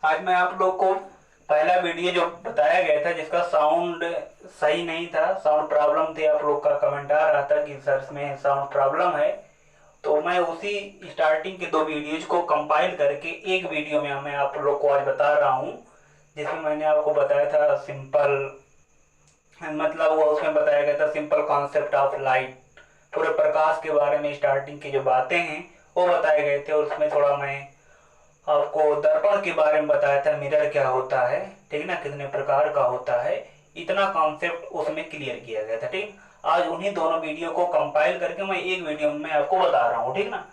आज मैं आप लोग को पहला वीडियो जो बताया गया था जिसका साउंड सही नहीं था, साउंड प्रॉब्लम थी, आप लोग का कमेंट आ रहा था कि सर में साउंड प्रॉब्लम है, तो मैं उसी स्टार्टिंग के दो वीडियोज को कंपाइल करके एक वीडियो में मैं आप लोग को आज बता रहा हूँ, जिसमें मैंने आपको बताया था सिंपल, मतलब वो उसमें बताया गया था सिंपल कॉन्सेप्ट ऑफ लाइट, पूरे प्रकाश के बारे में स्टार्टिंग की जो बातें हैं वो बताए गए थे। और उसमें थोड़ा मैं आपको दर्पण के बारे में बताया था, मिरर क्या होता है, ठीक ना, कितने प्रकार का होता है, इतना कॉन्सेप्ट उसमें क्लियर किया गया था। ठीक, आज उन्हीं दोनों वीडियो को कंपाइल करके मैं एक वीडियो में आपको बता रहा हूँ, ठीक ना।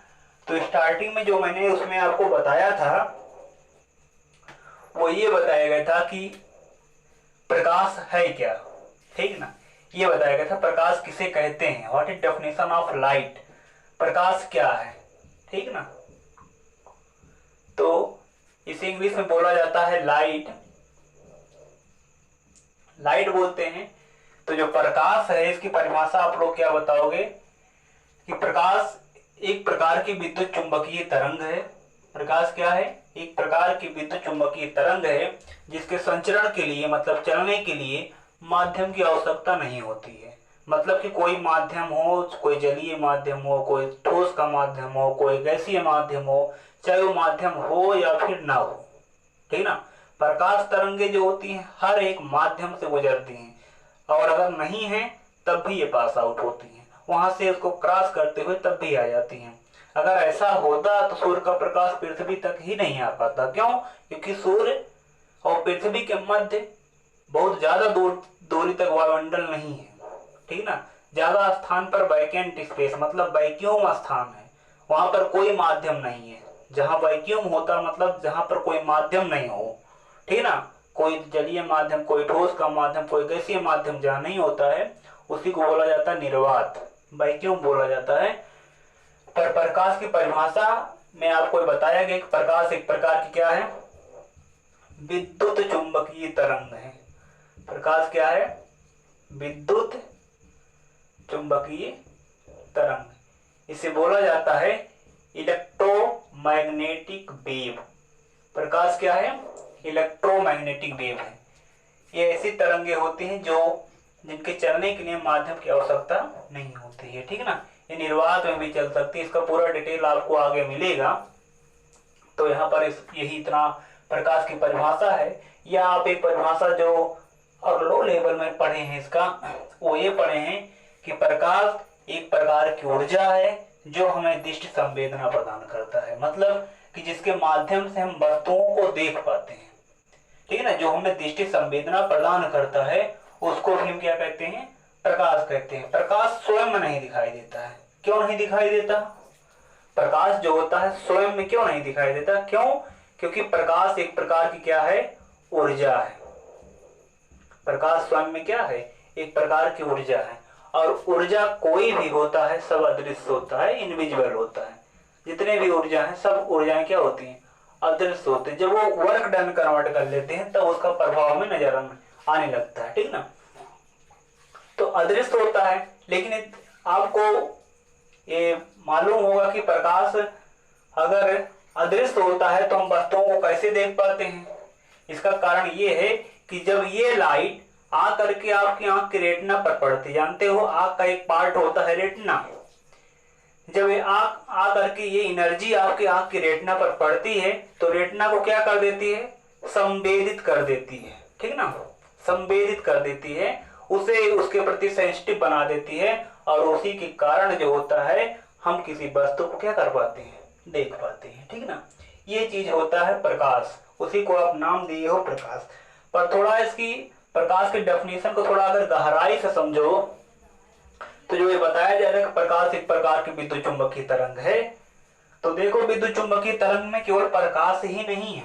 तो स्टार्टिंग में जो मैंने उसमें आपको बताया था वो ये बताया गया था कि प्रकाश है क्या, ठीक ना। ये बताया गया था प्रकाश किसे कहते हैं, what is definition of light, प्रकाश क्या है, ठीक ना। तो इसे इंग्लिश में बोला जाता है लाइट, लाइट बोलते हैं। तो जो प्रकाश है इसकी परिभाषा आप लोग क्या बताओगे कि प्रकाश एक प्रकार की विद्युत चुंबकीय तरंग है। प्रकाश क्या है? एक प्रकार की विद्युत चुंबकीय तरंग है जिसके संचरण के लिए, मतलब चलने के लिए माध्यम की आवश्यकता नहीं होती है। मतलब कि कोई माध्यम हो, कोई जलीय माध्यम हो, कोई ठोस का माध्यम हो, कोई गैसीय माध्यम हो, चाहे वो माध्यम हो या फिर ना हो, ठीक ना। प्रकाश तरंगे जो होती हैं हर एक माध्यम से गुजरती हैं, और अगर नहीं है तब भी ये पास आउट होती हैं, वहां से उसको क्रॉस करते हुए तब भी आ जाती हैं। अगर ऐसा होता तो सूर्य का प्रकाश पृथ्वी तक ही नहीं आ पाता। क्यों? क्योंकि सूर्य और पृथ्वी के मध्य बहुत ज्यादा दूरी तक वायुमंडल नहीं है, ठीक ना। ज्यादा स्थान पर वैकेंट स्पेस, मतलब वैक्यूम स्थान है, वहां पर कोई माध्यम नहीं है। जहां वैक्यूम होता मतलब जहां पर कोई माध्यम नहीं हो, ठीक ना। कोई जलीय माध्यम, कोई ठोस का माध्यम, कोई गैसीय माध्यम जहां नहीं होता है उसी को बोला जाता है निर्वात, वैक्यूम बोला जाता है। पर प्रकाश की परिभाषा में आपको बताया गया कि प्रकाश एक प्रकार की क्या है, विद्युत चुंबकीय तरंग है। प्रकाश क्या है? विद्युत चुंबकीय तरंग। इसे बोला जाता है इलेक्ट्रोमैग्नेटिक वेव। प्रकाश क्या है? इलेक्ट्रोमैग्नेटिक वेव है। ये ऐसी तरंगे होती हैं जो जिनके चलने के लिए माध्यम की आवश्यकता नहीं होती है, ठीक ना। ये निर्वात में भी चल सकती है, इसका पूरा डिटेल आपको आगे मिलेगा। तो यहाँ पर यही इतना प्रकाश की परिभाषा है। या आप एक परिभाषा जो और लो लेवल में पढ़े हैं इसका, वो ये पढ़े हैं कि प्रकाश एक प्रकार की ऊर्जा है जो हमें दृष्टि संवेदना प्रदान करता है। मतलब कि जिसके माध्यम से हम वस्तुओं को देख पाते हैं, ठीक है ना। जो हमें दृष्टि संवेदना प्रदान करता है उसको भी हम क्या कहते हैं? प्रकाश कहते हैं। प्रकाश स्वयं में नहीं दिखाई देता है। क्यों नहीं दिखाई देता? प्रकाश जो होता है स्वयं में क्यों नहीं दिखाई देता? क्यों? क्योंकि प्रकाश एक प्रकार की क्या है? ऊर्जा है। प्रकाश स्वयं में क्या है? एक प्रकार की ऊर्जा है। और ऊर्जा कोई भी होता है सब अदृश्य होता है, इनविजिबल होता है। जितने भी ऊर्जा है सब ऊर्जाएं क्या होती हैं? अदृश्य होते हैं। जब वो वर्क डन कन्वर्ट कर लेते हैं तब उसका प्रभाव में नजर आने लगता है, ठीक ना। तो अदृश्य होता है, लेकिन आपको ये मालूम होगा कि प्रकाश अगर अदृश्य होता है तो हम वस्तुओं को कैसे देख पाते हैं? इसका कारण ये है कि जब ये लाइट आ करके आपकी आंख की रेटिना पर पड़ती, जानते हो आंख का एक पार्ट होता है रेटिना, जब ये आंख आ करके ये एनर्जी आपकी आंख की रेटिना पर पड़ती है तो रेटिना को क्या कर देती है? संवेदित कर देती है, ठीक ना। संवेदित कर देती है, उसे उसके प्रति सेंसिटिव बना देती है, और उसी के कारण जो होता है हम किसी वस्तु को क्या कर पाते हैं? देख पाते हैं, ठीक ना। ये चीज होता है प्रकाश, उसी को आप नाम दिए हो प्रकाश। पर थोड़ा इसकी प्रकाश की डेफिनेशन को थोड़ा अगर गहराई से समझो तो जो ये बताया जा रहा है कि प्रकाश एक प्रकार की विद्युत चुंबकीय तरंग है, तो देखो विद्युत चुंबकीय तरंग में केवल प्रकाश ही नहीं है,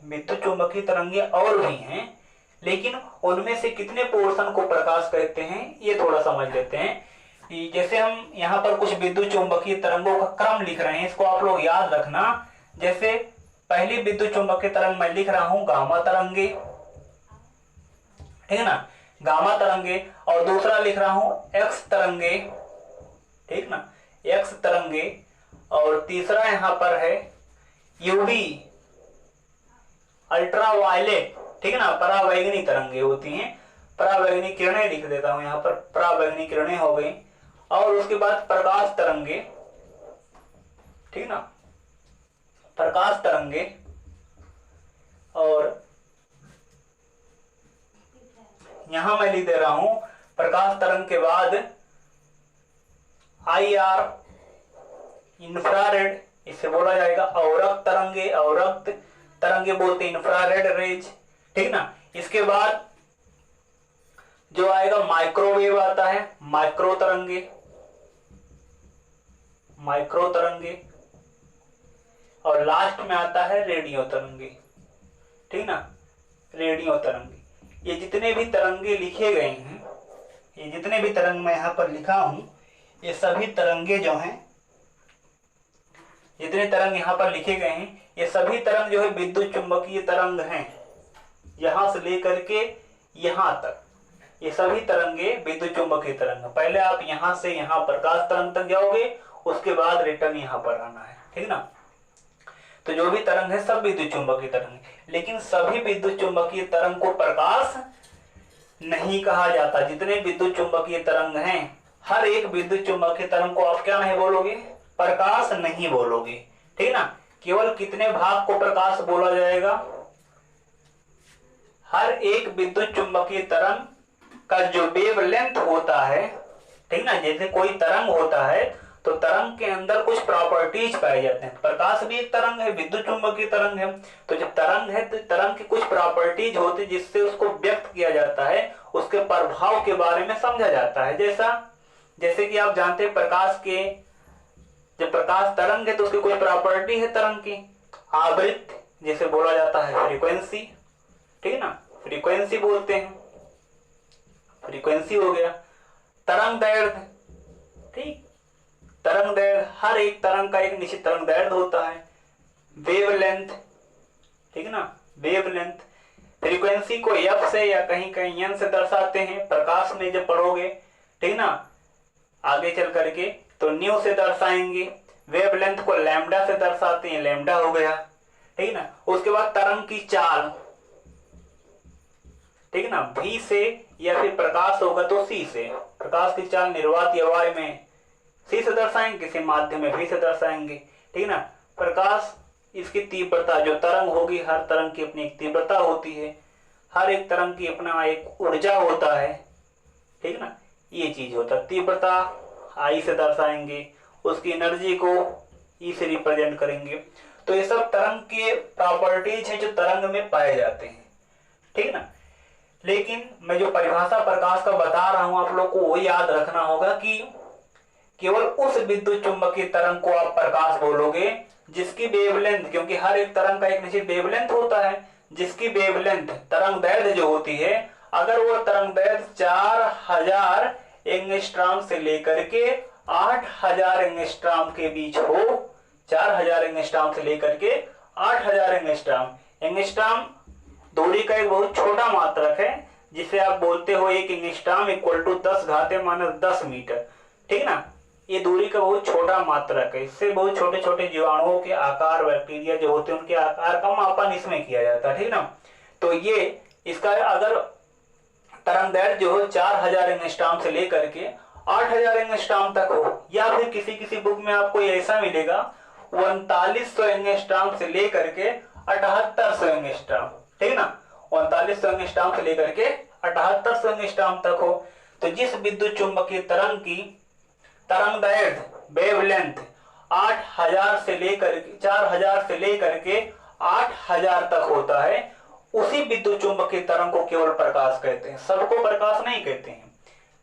विद्युत चुंबकीय तरंगे और भी हैं, लेकिन उनमें से कितने पोर्शन को प्रकाश कहते हैं ये थोड़ा समझ लेते हैं। कि जैसे हम यहाँ पर कुछ विद्युत चुंबकीय तरंगों का क्रम लिख रहे हैं, इसको आप लोग याद रखना। जैसे पहली विद्युत चुंबकीय तरंग मैं लिख रहा हूं गामा तरंगे, ठीक है ना, गामा तरंगे। और दूसरा लिख रहा हूं एक्स तरंगे, ठीक ना, एक्स तरंगे। और तीसरा यहां पर है यूवी अल्ट्रावायलेट, ठीक है ना, परावैंगनी तरंगे होती हैं, परावैंगनी किरणें लिख देता हूं यहाँ पर, परावैंगनी किरणें हो गई। और उसके बाद प्रकाश तरंगे, ठीक ना, प्रकाश तरंगे। और यहां मैं लिख दे रहा हूं प्रकाश तरंग के बाद IR इंफ्रारेड, इसे बोला जाएगा अवरक्त तरंगे, अवरक्त तरंगे बोलते हैं इंफ्रारेड रेज, ठीक ना। इसके बाद जो आएगा माइक्रोवेव आता है, माइक्रो तरंगे, माइक्रो तरंगे। और लास्ट में आता है रेडियो तरंगे, ठीक ना, रेडियो तरंगे। ये जितने भी तरंगे लिखे गए हैं, ये जितने भी तरंग मैं यहां पर लिखा हूं, ये सभी तरंगे जो हैं, जितने तरंग यहां पर लिखे गए हैं, ये सभी तरंग जो है विद्युत चुंबकीय तरंग हैं। यहां से लेकर के यहां तक ये सभी तरंगे विद्युत चुंबकीय तरंग। पहले आप यहां से यहां प्रकाश तरंग तक जाओगे, उसके बाद रिटर्न यहां पर आना है, ठीक ना। तो जो भी तरंग है सब विद्युत चुंबकीय तरंग है, लेकिन सभी विद्युत चुंबकीय तरंग को प्रकाश नहीं कहा जाता। जितने विद्युत चुंबकीय तरंग हैं, हर एक विद्युत चुंबकीय तरंग को आप क्या नहीं बोलोगे, प्रकाश नहीं बोलोगे, ठीक ना। केवल कितने भाग को प्रकाश बोला जाएगा, हर एक विद्युत चुंबकीय तरंग का जो वेवलेंथ होता है, ठीक ना। जैसे कोई तरंग होता है तो तरंग के अंदर कुछ प्रॉपर्टीज पाए जाते हैं। प्रकाश भी एक तरंग है, विद्युत चुंबकीय तरंग है। तो जब तरंग है तो तरंग की कुछ प्रॉपर्टीज होती है जिससे उसको व्यक्त किया जाता है, उसके प्रभाव के बारे में समझा जाता है। जैसे कि आप जानते हैं प्रकाश के, जब प्रकाश तरंग है तो उसकी कोई प्रॉपर्टी है तरंग की, आवृत्ति जैसे बोला जाता है फ्रीक्वेंसी, ठीक है ना, फ्रीक्वेंसी बोलते हैं, फ्रीक्वेंसी हो गया। तरंग दैर्ध्य, ठीक, तरंग दैर्ध्य, हर एक तरंग का एक निश्चित तरंग दैर्ध्य होता है। वेवलेंथ, ठीक है ना, वेवलेंथ। फ्रीक्वेंसी को एफ से या कहीं कहीं एन से दर्शाते हैं, प्रकाश में जब पढ़ोगे, ठीक ना, आगे चल करके तो न्यू से दर्शाएंगे। वेवलेंथ को लैम्डा से दर्शाते हैं, लैम्डा हो गया, ठीक ना। उसके बाद तरंग की चाल, ठीक ना, V से, या फिर प्रकाश होगा तो C से, प्रकाश की चाल निर्वात या वायु में C से दर्शाएंगे, किसी माध्यम में V से दर्शाएंगे, ठीक ना। प्रकाश, इसकी तीव्रता, जो तरंग होगी, हर तरंग की अपनी एक तीव्रता होती है, हर एक तरंग की अपना एक ऊर्जा होता है, ठीक ना, ये चीज होता है। तीव्रता I से दर्शाएंगे, उसकी एनर्जी को E से रिप्रेजेंट करेंगे। तो ये सब तरंग के प्रॉपर्टीज हैं जो तरंग में पाए जाते हैं, ठीक ना। लेकिन मैं जो परिभाषा प्रकाश का बता रहा हूं आप लोग को वो याद रखना होगा कि केवल उस विद्युत चुंबकीय तरंग को आप प्रकाश बोलोगे जिसकी वेवलेंथ, क्योंकि हर एक तरंग का एक निश्चित वेवलेंथ होता है, जिसकी वेवलेंथ, तरंग दैर्ध्य जो होती है, अगर वो तरंग दैर्ध्य 4000 एंगस्ट्रॉम से लेकर के 8000 एंगस्ट्रॉम के बीच हो, 4000 एंगस्ट्रॉम से लेकर के 8000 एंगस्ट्रॉम, एंगस्ट्रॉम दूरी का एक बहुत छोटा मात्रक है, जिसे आप बोलते हो 1 एंगस्ट्रॉम इक्वल टू 10⁻10 मीटर, ठीक ना। ये दूरी का बहुत छोटा मात्रक है, इससे बहुत छोटे छोटे जीवाणुओं के आकार, बैक्टीरिया जो होते हैं उनके आकार का मापन इसमें किया जाता है, ठीक ना। तो ये इसका अगर तरंग दैर्ध्य जो हो 4000 एंगस्ट्रॉम से लेकर के 8000 एंगस्ट्रॉम तक हो, या फिर किसी किसी बुक में आपको ऐसा मिलेगा 3900 एंगस्ट्रॉम से लेकर के 7800 एंगस्ट्रॉम, ठीक ना, 3900 एंगस्ट्रॉम से लेकर के 7800 एंगस्ट्रॉम तक हो। तो जिस विद्युत चुंबकीय तरंग की तरंग दैर्ध्य, वेवलेंथ 8000 से लेकर 4000 से लेकर के 8000 तक होता है, उसी विद्युत चुंबकीय तरंग को केवल प्रकाश कहते हैं, सबको प्रकाश नहीं कहते हैं।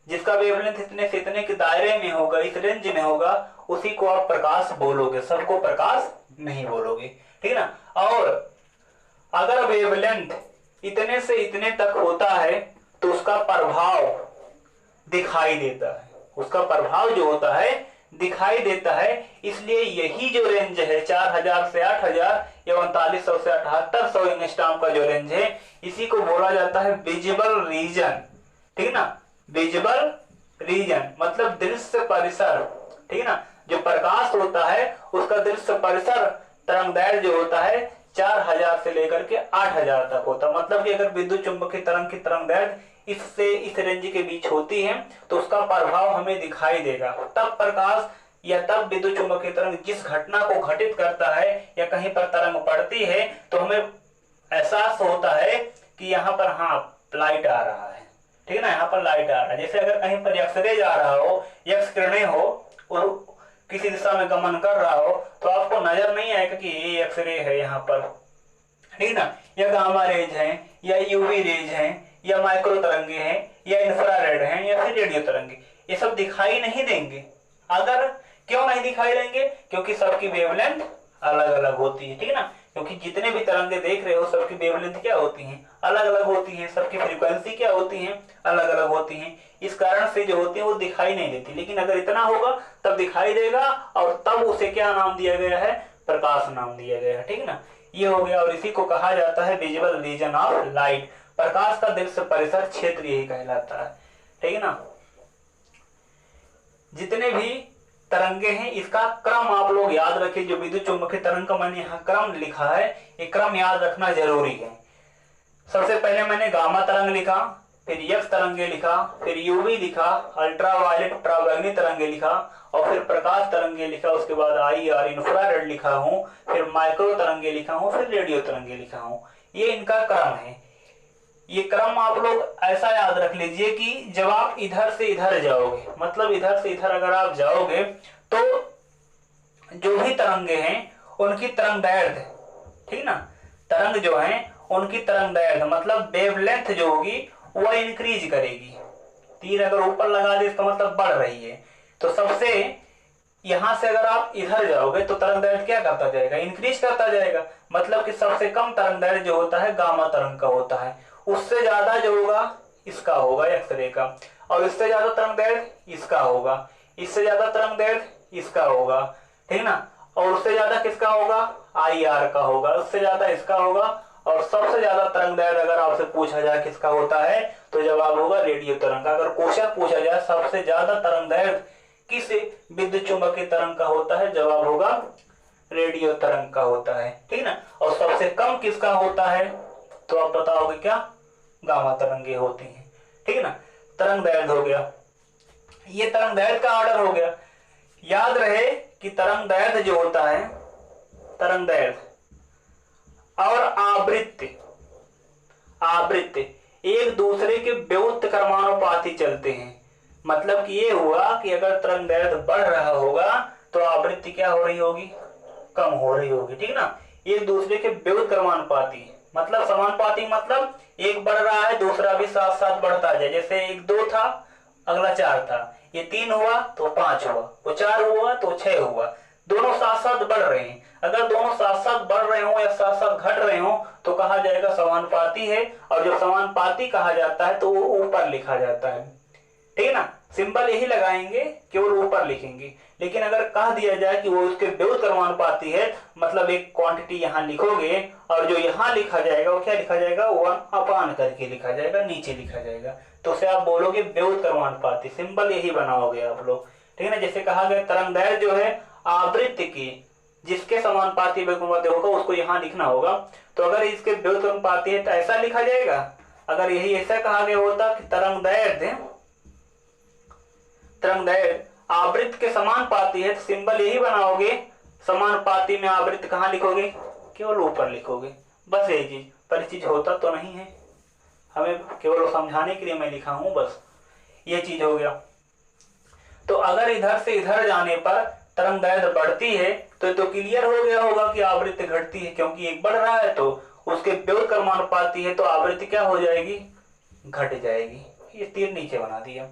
जिसका वेवलेंथ इतने से इतने के दायरे में होगा, इस रेंज में होगा, उसी को आप प्रकाश बोलोगे, सबको प्रकाश नहीं बोलोगे, ठीक ना। और अगर वेवलेंथ इतने से इतने तक होता है तो उसका प्रभाव दिखाई देता है, उसका प्रभाव जो होता है दिखाई देता है। इसलिए यही जो रेंज है 4000 से 8000 या 3900 से 7800 एंगस्ट्रॉम का जो रेंज है, इसी को बोला जाता है विजिबल रीजन, ठीक ना। विजिबल रीजन मतलब दृश्य परिसर, ठीक ना। जो प्रकाश होता है उसका दृश्य परिसर तरंग दैर्ध्य जो होता है 4000 से लेकर के 8000 तक होता। मतलब कि अगर विद्युत चुंबकीय तरंग की तरंगदैर्घ्य इससे इस रेंज के बीच होती है तो उसका प्रभाव हमें दिखाई देगा। तब प्रकाश या तब विद्युत चुंबकीय तरंग जिस घटना को घटित करता है या कहीं पर तरंग पड़ती है तो हमें एहसास होता है कि यहाँ पर हाँ लाइट आ रहा है, ठीक है ना, यहाँ पर लाइट आ रहा है। जैसे अगर कहीं पर एक्सरे जा रहा हो, एक्स किरणें हो और किसी दिशा में गमन कर रहा हो तो आपको नजर नहीं आएगा कि ये एक्सरे है यहाँ पर, ठीक ना, या गामा रेज है या यूवी रेज है या माइक्रो तरंगे हैं या इंफ्रारेड हैं या फिर रेडियो तरंगे, ये सब दिखाई नहीं देंगे। अगर क्यों नहीं दिखाई देंगे? क्योंकि सबकी वेवलेंथ अलग अलग होती है, ठीक है ना, क्योंकि जितने भी तरंगे देख रहे हो सबकी वेवलेंथ क्या होती है? अलग अलग होती है। सबकी फ्रीक्वेंसी क्या होती है? अलग अलग होती है। इस कारण से जो होती है वो दिखाई नहीं देती। लेकिन अगर इतना होगा तब दिखाई देगा और तब उसे क्या नाम दिया गया है? प्रकाश नाम दिया गया है, ठीक है ना। ये हो गया और इसी को कहा जाता है विजुअल रीजन ऑफ लाइट। प्रकाश का दृश्य परिसर क्षेत्र यही कहलाता है, ठीक है ना। जितने भी तरंगे हैं इसका क्रम आप लोग याद रखिए। जो विद्युत चुंबकीय तरंग का मैंने यहाँ क्रम लिखा है, ये क्रम याद रखना जरूरी है। सबसे पहले मैंने गामा तरंग लिखा, फिर एक्स तरंगे लिखा, फिर यूवी लिखा, अल्ट्रावायलेट पराबैंगनी तरंगे लिखा और फिर प्रकाश तरंगे लिखा। उसके बाद IR इंफ्रारेड लिखा हूँ, फिर माइक्रो तरंगे लिखा हूँ, फिर रेडियो तरंगे लिखा हूँ। ये इनका क्रम है। ये क्रम आप लोग ऐसा याद रख लीजिए कि जब आप इधर से इधर जाओगे, मतलब इधर से इधर अगर आप जाओगे तो जो भी तरंगे हैं उनकी तरंगदैर्घ्य, ठीक ना, तरंग जो है उनकी तरंगदैर्घ्य मतलब वेवलेंथ जो होगी वह इंक्रीज करेगी। तीर अगर ऊपर लगा दे इसका मतलब बढ़ रही है। तो सबसे यहां से अगर आप इधर जाओगे तो तरंगदैर्घ्य क्या करता जाएगा? इंक्रीज करता जाएगा। मतलब कि सबसे कम तरंगदैर्घ्य जो होता है गामा तरंग का होता है, उससे ज्यादा जो होगा इसका होगा एक्सरे का, और इससे ज्यादा तरंगदैर्घ्य इसका होगा, इससे ज्यादा तरंगदैर्घ्य इसका होगा, ठीक ना, और उससे ज्यादा किसका होगा? IR का होगा, उससे ज्यादा इसका होगा, और सबसे ज्यादा तरंगदैर्घ्य अगर आपसे पूछा जाए किसका होता है तो जवाब होगा रेडियो तरंग का। अगर क्वेश्चन पूछा जाए सबसे ज्यादा तरंगदैर्घ्य किस विद्युत चुंबकीय तरंग का होता है, जवाब होगा रेडियो तरंग का होता है, ठीक ना। और सबसे कम किसका होता है तो आप बताओगे क्या? गामा तरंगे होती हैं, ठीक है ना। तरंगदैर्घ्य हो गया, ये तरंगदैर्घ्य का ऑर्डर हो गया। याद रहे कि तरंगदैर्घ्य जो होता है, तरंगदैर्घ्य और आवृत्ति एक दूसरे के व्युत्क्रमानुपाती क्रमानुपाती चलते हैं। मतलब कि ये हुआ कि अगर तरंगदैर्घ्य बढ़ रहा होगा तो आवृत्ति क्या हो रही होगी? कम हो रही होगी, ठीक ना। एक दूसरे के व्युत्क्रमानुपाती मतलब समानुपाती, मतलब एक बढ़ रहा है दूसरा भी साथ साथ बढ़ता जाए। जैसे एक 2 था अगला 4 था, ये 3 हुआ तो 5 हुआ, वो 4 हुआ तो 6 हुआ, दोनों साथ साथ बढ़ रहे हैं। अगर दोनों साथ साथ बढ़ रहे हो या साथ साथ घट रहे हो तो कहा जाएगा समानुपाती है। और जब समानुपाती कहा जाता है तो वो ऊपर लिखा जाता है, ठीक है ना। सिंबल यही लगाएंगे, केवल ऊपर लिखेंगे। लेकिन अगर कह दिया जाए कि वो उसके व्युत्क्रमानुपाती है, मतलब एक क्वांटिटी यहाँ लिखोगे और जो यहाँ लिखा जाएगा वो क्या लिखा जाएगा? 1 करके लिखा जाएगा, नीचे लिखा जाएगा, तो उसे आप बोलोगे व्युत्क्रमानुपाती। सिंबल यही बनाओगे आप लोग, ठीक है ना। जैसे कहा गया तरंगदैर्घ्य जो है आवृत्ति की जिसके समानुपाती व्युत्क्रमानुपाती होगा उसको यहाँ लिखना होगा। तो अगर इसके व्युत्क्रमानुपाती है तो ऐसा लिखा जाएगा। अगर यही ऐसा कहा गया होता कि तरंगदैर्घ्य आवृत्ति के समानुपाती है तो सिंबल यही बनाओगे। समानुपाती में आवृत्ति कहाँ लिखोगे? केवल ऊपर लिखोगे, बस यही चीज। पर चीज होता तो नहीं है, हमें केवल समझाने के लिए मैं लिखा हूं, बस ये चीज हो गया। तो अगर इधर से इधर जाने पर तरंगदैर्घ्य बढ़ती है तो क्लियर हो गया होगा कि आवृत्ति घटती है, क्योंकि एक बढ़ रहा है तो उसके व्युत्क्रमानुपाती है तो आवृत्ति क्या हो जाएगी? घट जाएगी। ये तीर नीचे बना दिया।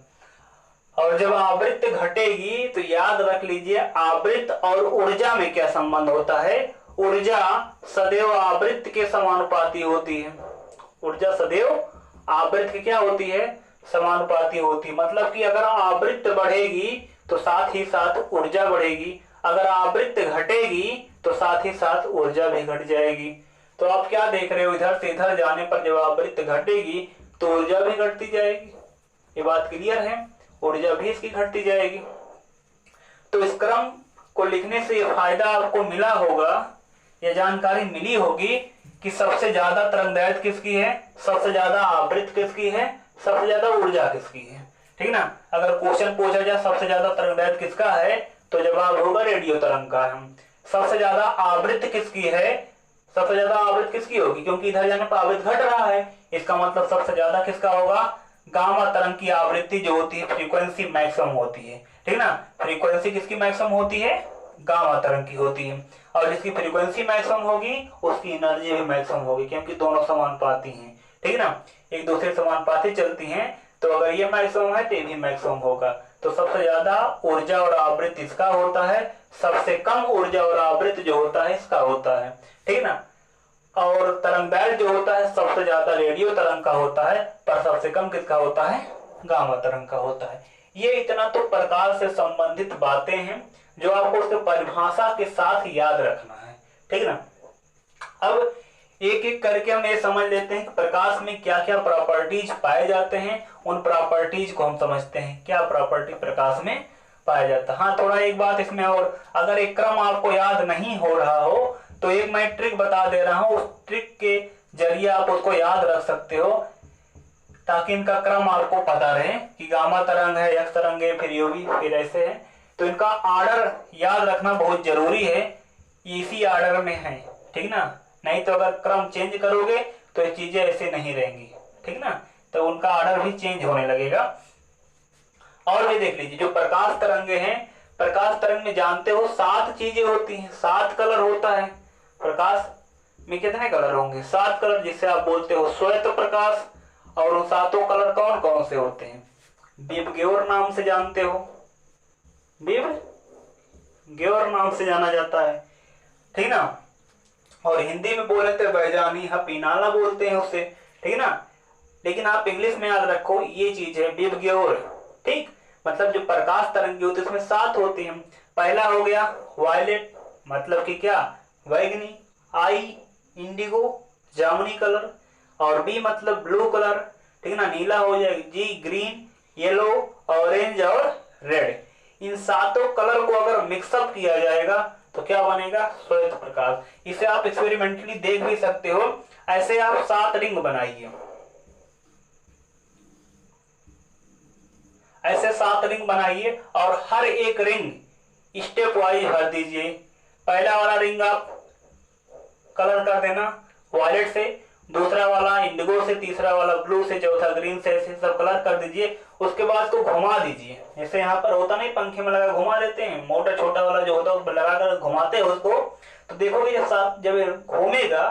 और जब आवृत्ति घटेगी तो याद रख लीजिए आवृत्ति और ऊर्जा में क्या संबंध होता है? ऊर्जा सदैव आवृत्ति के समानुपाती होती है। ऊर्जा सदैव आवृत्ति की क्या होती है? समानुपाती होती। मतलब कि अगर आवृत्ति बढ़ेगी तो साथ ही साथ ऊर्जा बढ़ेगी, अगर आवृत्ति घटेगी तो साथ ही साथ ऊर्जा भी घट जाएगी। तो आप क्या देख रहे हो? इधर से इधर जाने पर जब आवृत्ति घटेगी तो ऊर्जा भी घटती जाएगी। ये बात क्लियर है? ऊर्जा भी इसकी घटती जाएगी। तो इस क्रम को लिखने से ये फायदा आपको मिला होगा ये जानकारी मिली होगी कि सबसे ज्यादा तरंगदैर्घ्य किसकी है, सबसे ज्यादा आवृत्ति किसकी है, सबसे ज्यादा ऊर्जा किसकी है, ठीक ना। अगर क्वेश्चन पूछा जाए सबसे ज्यादा तरंगदैर्घ्य किसका है तो जवाब होगा रेडियो तरंग का है। सबसे ज्यादा आवृत्ति किसकी है, सबसे ज्यादा आवृत्ति किसकी होगी, क्योंकि इधर जाने पर आवृत्ति घट रहा है, इसका मतलब सबसे ज्यादा किसका होगा, गामा तरंग की आवृत्ति जो होती है फ्रीक्वेंसी मैक्सिमम होती है, ठीक ना। फ्रीक्वेंसी किसकी मैक्सिमम होती है, गामा तरंग की होती है, और जिसकी फ्रीक्वेंसी मैक्सिमम होगी उसकी एनर्जी भी मैक्सिमम होगी, क्योंकि दोनों समानुपाती हैं, ठीक ना, एक दूसरे समानुपाती चलती हैं। तो अगर ये मैक्सिमम है तो ये भी मैक्सिमम होगा। तो सबसे ज्यादा ऊर्जा और आवृत्ति इसका होता है, सबसे कम ऊर्जा और आवृत्ति जो होता है इसका होता है, ठीक ना। और तरंगदैर्घ्य जो होता है सबसे ज्यादा रेडियो तरंग का होता है, पर सबसे कम किसका होता है, गामा तरंग का होता है। ये इतना तो प्रकाश से संबंधित बातें हैं जो आपको उसके परिभाषा के साथ याद रखना है, ठीक ना। अब एक एक करके हम ये समझ लेते हैं कि प्रकाश में क्या क्या प्रॉपर्टीज पाए जाते हैं, उन प्रॉपर्टीज को हम समझते हैं, क्या प्रॉपर्टी प्रकाश में पाया जाता है। हाँ, थोड़ा एक बात इसमें और, अगर एक क्रम आपको याद नहीं हो रहा हो तो एक मैं ट्रिक बता दे रहा हूं, उस ट्रिक के जरिए आप उसको याद रख सकते हो, ताकि इनका क्रम आपको पता रहे कि गामा तरंग है, एक्स तरंग है, फिर योगी, फिर ऐसे है। तो इनका आर्डर याद रखना बहुत जरूरी है, इसी आर्डर में है, ठीक ना। नहीं तो अगर क्रम चेंज करोगे तो ये चीजें ऐसे नहीं रहेंगी, ठीक ना, तो उनका आर्डर भी चेंज होने लगेगा। और भी देख लीजिए, जो प्रकाश तरंगे हैं, प्रकाश तरंग में जानते हो 7 चीजें होती हैं, 7 कलर होता है। प्रकाश में कितने कलर होंगे, 7 कलर, जिससे आप बोलते हो श्वेत प्रकाश। और उन 7 कलर कौन कौन से होते हैं, विबग्योर नाम से जानते हो, विबग्योर नाम से जाना जाता है, ठीक ना। और हिंदी में बोले तो बैजानी हपीनाला बोलते हैं उससे, ठीक ना। लेकिन आप इंग्लिश में याद रखो ये चीज है विबग्योर, ठीक। मतलब जो प्रकाश तरंग होती है उसमें 7 होती हैं। पहला हो गया वायलेट, मतलब कि क्या, बैगनी। आई इंडिगो, जामुनी कलर। और बी मतलब ब्लू कलर, ठीक ना, नीला हो जाएगा। जी ग्रीन, येलो, ऑरेंज और रेड। इन 7 कलर को अगर मिक्सअप किया जाएगा तो क्या बनेगा, श्वेत प्रकाश। इसे आप एक्सपेरिमेंटली देख भी सकते हो। ऐसे आप 7 रिंग बनाइए, ऐसे 7 रिंग बनाइए और हर एक रिंग स्टेप वाइज भर दीजिए। पहला वाला रिंग आप कलर कर देना वायलेट से, दूसरा वाला इंडिगो से, तीसरा वाला ब्लू से, चौथा ग्रीन से, ऐसे सब कलर कर दीजिए। उसके बाद उसको घुमा दीजिए, जैसे यहाँ पर होता नहीं, पंखे में लगा घुमा देते हैं, मोटा छोटा वाला जो होता है उसको लगाकर घुमाते हैं उसको, तो देखोगे जब घूमेगा,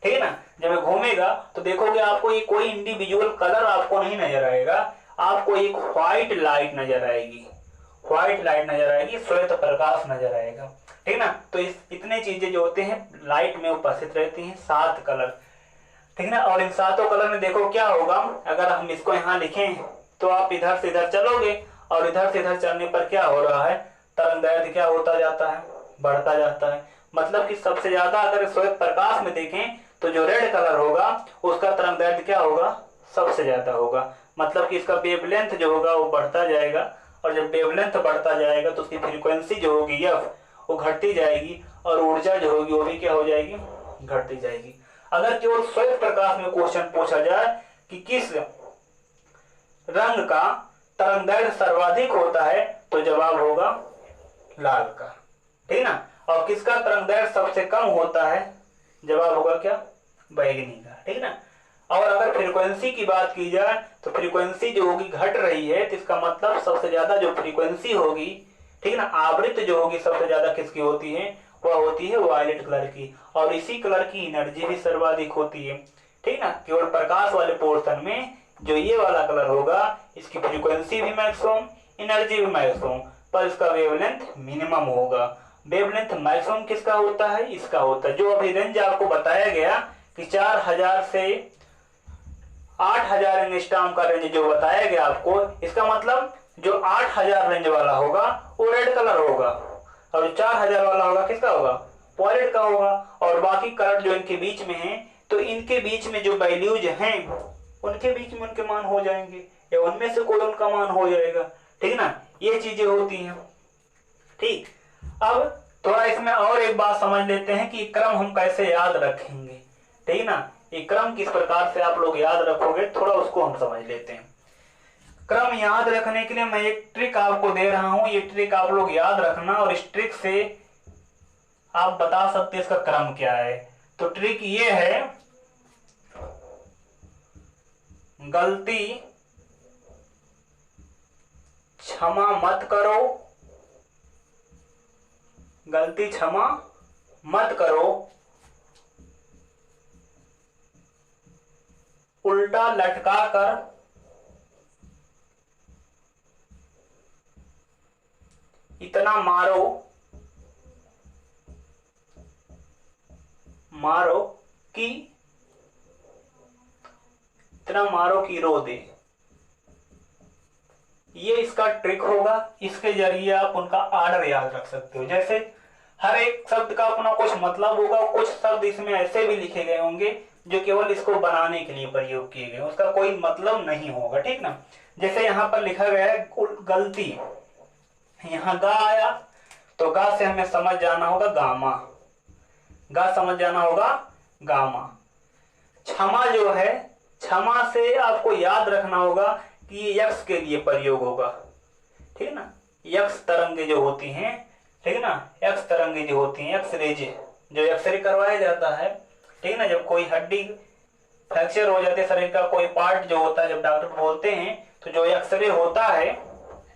ठीक है ना, जब घूमेगा तो देखोगे आपको ये कोई इंडिविजुअल कलर आपको नहीं नजर आएगा, आपको एक व्हाइट लाइट नजर आएगी, व्हाइट लाइट नजर आएगी, श्वेत प्रकाश नजर आएगा, ठीक ना। तो इतने चीजें जो होते हैं लाइट में उपस्थित रहती हैं, 7 कलर, ठीक ना। और इन 7 कलर में देखो क्या होगा, अगर हम इसको यहाँ लिखें तो आप इधर से इधर चलोगे और इधर से इधर चलने पर क्या हो रहा है, तरंगदैर्घ्य क्या होता जाता है, बढ़ता जाता है। मतलब कि सबसे ज्यादा अगर श्वेत प्रकाश में देखें तो जो रेड कलर होगा उसका तरंगदैर्घ्य क्या होगा, सबसे ज्यादा होगा। मतलब कि इसका वेवलेंथ जो होगा वो बढ़ता जाएगा, और जब वेवलेंथ बढ़ता जाएगा तो उसकी फ्रीक्वेंसी जो होगी एफ वो घटती जाएगी, और ऊर्जा जो होगी वो भी क्या हो जाएगी, घटती जाएगी। अगर केवल श्वेत प्रकाश में क्वेश्चन पूछा जाए कि किस रंग का तरंगदैर्घ्य सर्वाधिक होता है तो जवाब होगा लाल का, ठीक ना। और किसका तरंगदैर्घ्य सबसे कम होता है, जवाब होगा क्या, बैगनी का, ठीक ना। और अगर फ्रीक्वेंसी की बात की जाए तो फ्रीक्वेंसी जो होगी घट रही है, तो इसका मतलब सबसे ज्यादा जो फ्रीक्वेंसी होगी, ठीक ना, आवृत्ति जो होगी सबसे ज्यादा किसकी होती है, वह होती है वायलेट कलर की, और इसी कलर की एनर्जी भी सर्वाधिक होती है, ठीक ना। केवल प्रकाश वाले पोर्शन में जो ये वाला कलर होगा इसकी फ्रीक्वेंसी भी मैक्सिमम, एनर्जी भी मैक्सिमम, पर इसका वेवलेंथ मिनिमम होगा। वेवलेंथ मैक्सिमम किसका होता है, इसका होता है। जो अभी रेंज आपको बताया गया कि 4000 से 8000 एंगस्ट्रॉम का रेंज जो बताया गया आपको, इसका मतलब जो 8000 रेंज वाला होगा वो रेड कलर होगा, और जो 4000 वाला होगा किसका होगा, वायलेट का होगा। और बाकी कलर जो इनके बीच में है, तो इनके बीच में जो वैल्यूज हैं उनके बीच में उनके मान हो जाएंगे, या उनमें से कोई उनका मान हो जाएगा, ठीक ना। ये चीजें होती हैं, ठीक। अब थोड़ा इसमें और एक बात समझ लेते हैं कि क्रम हम कैसे याद रखेंगे, ठीक ना। ये क्रम किस प्रकार से आप लोग याद रखोगे, थोड़ा उसको हम समझ लेते हैं। क्रम याद रखने के लिए मैं एक ट्रिक आपको दे रहा हूं, ये ट्रिक आप लोग याद रखना और इस ट्रिक से आप बता सकते हैं इसका क्रम क्या है। तो ट्रिक ये है, गलती क्षमा मत करो, गलती क्षमा मत करो, उल्टा लटका कर इतना मारो, मारो कि इतना मारो कि रो दे। ये इसका ट्रिक होगा, इसके जरिए आप उनका आर्डर याद रख सकते हो। जैसे हर एक शब्द का अपना कुछ मतलब होगा, कुछ शब्द इसमें ऐसे भी लिखे गए होंगे जो केवल इसको बनाने के लिए प्रयोग किए गए, उसका कोई मतलब नहीं होगा, ठीक ना। जैसे यहाँ पर लिखा गया है गलती, यहाँ गा आया तो गा से हमें समझ जाना होगा गामा, गा समझ जाना होगा गामा। क्षमा जो है, क्षमा से आपको याद रखना होगा कि ये यक्ष के लिए प्रयोग होगा, ठीक ना। यक्ष तरंगे जो होती हैं, ठीक ना, यक्ष तरंगे जो होती हैं, एक्सरे जो एक्सरे करवाया जाता है, ठीक ना। जब कोई हड्डी फ्रैक्चर हो जाती है, शरीर का कोई पार्ट जो होता है, जब डॉक्टर बोलते हैं तो जो एक्सरे होता है,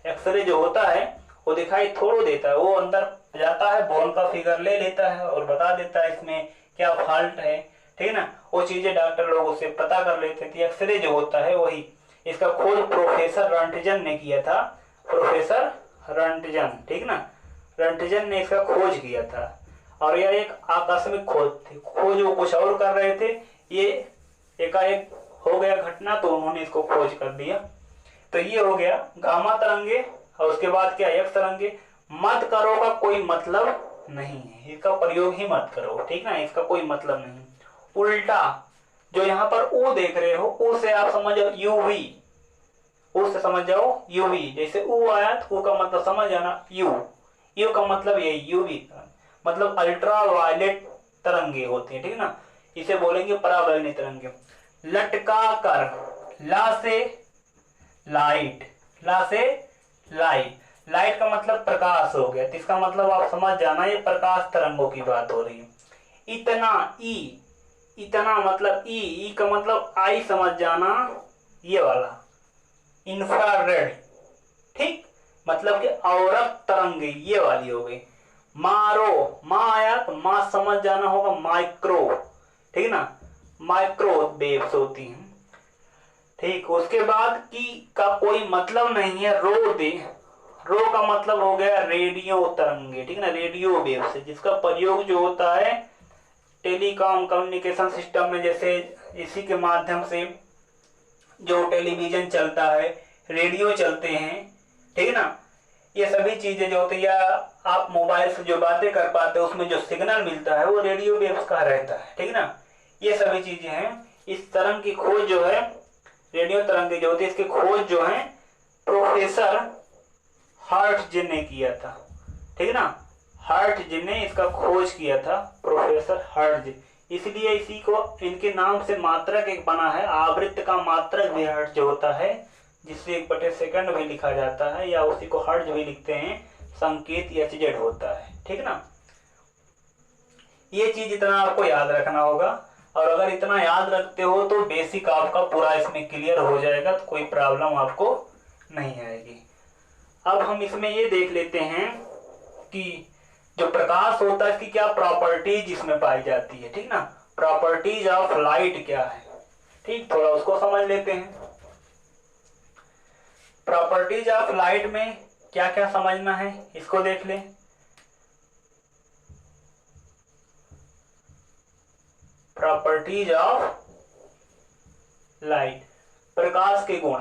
एक्सरे जो होता है वो दिखाई थोड़ा देता है, वो अंदर जाता है, बोन का फिगर ले लेता है और बता देता है इसमें क्या फॉल्ट है, ठीक ना। वो चीजें डॉक्टर लोग उससे पता कर लेते थे। एक्सरे जो होता है वही, इसका खोज प्रोफेसर रंटजन ने किया था, प्रोफेसर रंटजन, ठीक ना, रंटजन ने इसका खोज किया था। और यह एक आकस्मिक खोज थी, खोज वो कुछ और कर रहे थे, ये एकाएक हो गया घटना तो उन्होंने इसको खोज कर दिया। तो ये हो गया गामा तरंगे, और उसके बाद क्या, यक्ष तरंगे। मत करो का कोई मतलब नहीं है, इसका प्रयोग ही मत करो, ठीक ना, इसका कोई मतलब नहीं। उल्टा, जो यहाँ पर ऊ देख रहे हो, ऊ से आप समझ जाओ यूवी, ऊ से समझ जाओ यूवी, जैसे ऊ आया तो ऊ का मतलब समझ जाना यू, यू का मतलब ये यूवी मतलब अल्ट्रा वायलेट तरंगे होती है, ठीक ना, इसे बोलेंगे पराबैंगनी तरंगे। लटका कर, ला से लाइट, ला से लाइट, लाइट का मतलब प्रकाश हो गया, तो इसका मतलब आप समझ जाना ये प्रकाश तरंगों की बात हो रही है। इतना, ई, इतना मतलब ई का मतलब आई समझ जाना, ये वाला इंफ्रारेड, ठीक, मतलब कि औरत तरंगे ये वाली हो गई। मारो, माँ आया तो माँ समझ जाना होगा माइक्रो, ठीक ना, माइक्रो वेव्स होती हैं, ठीक। उसके बाद की का कोई मतलब नहीं है, रो दे, रो का मतलब हो गया रेडियो तरंगे, ठीक ना, रेडियो वेव्स, जिसका प्रयोग जो होता है टेलीकॉम कम्युनिकेशन सिस्टम में, जैसे इसी के माध्यम से जो टेलीविजन चलता है, रेडियो चलते हैं, ठीक ना, ये सभी चीजें जो होती है, या आप मोबाइल से जो बातें कर पाते हो उसमें जो सिग्नल मिलता है वो रेडियो वेव्स का रहता है, ठीक ना। ये सभी चीजें हैं। इस तरंग की खोज जो है, रेडियो तरंगे जो होती है, इसकी खोज जो है प्रोफेसर हर्ट्ज ने किया था, ठीक ना, हर्ट्ज ने इसका खोज किया था, प्रोफेसर हर्ट्ज। इसलिए इसी को, इनके नाम से मात्रक एक बना है, आवृत्त का मात्रक भी हर्ट्ज होता है, जिससे 1/सेकंड भी लिखा जाता है, या उसी को हर्ट्ज भी लिखते हैं, संकेत HZ होता है, ठीक ना। ये चीज इतना आपको याद रखना होगा, और अगर इतना याद रखते हो तो बेसिक आपका पूरा इसमें क्लियर हो जाएगा, तो कोई प्रॉब्लम आपको नहीं आएगी। अब हम इसमें ये देख लेते हैं कि जो प्रकाश होता है इसकी क्या प्रॉपर्टीज इसमें पाई जाती है, ठीक ना, प्रॉपर्टीज ऑफ लाइट क्या है, ठीक, थोड़ा उसको समझ लेते हैं। प्रॉपर्टीज ऑफ लाइट में क्या क्या समझना है इसको देख लें। प्रॉपर्टीज ऑफ लाइट, प्रकाश के गुण,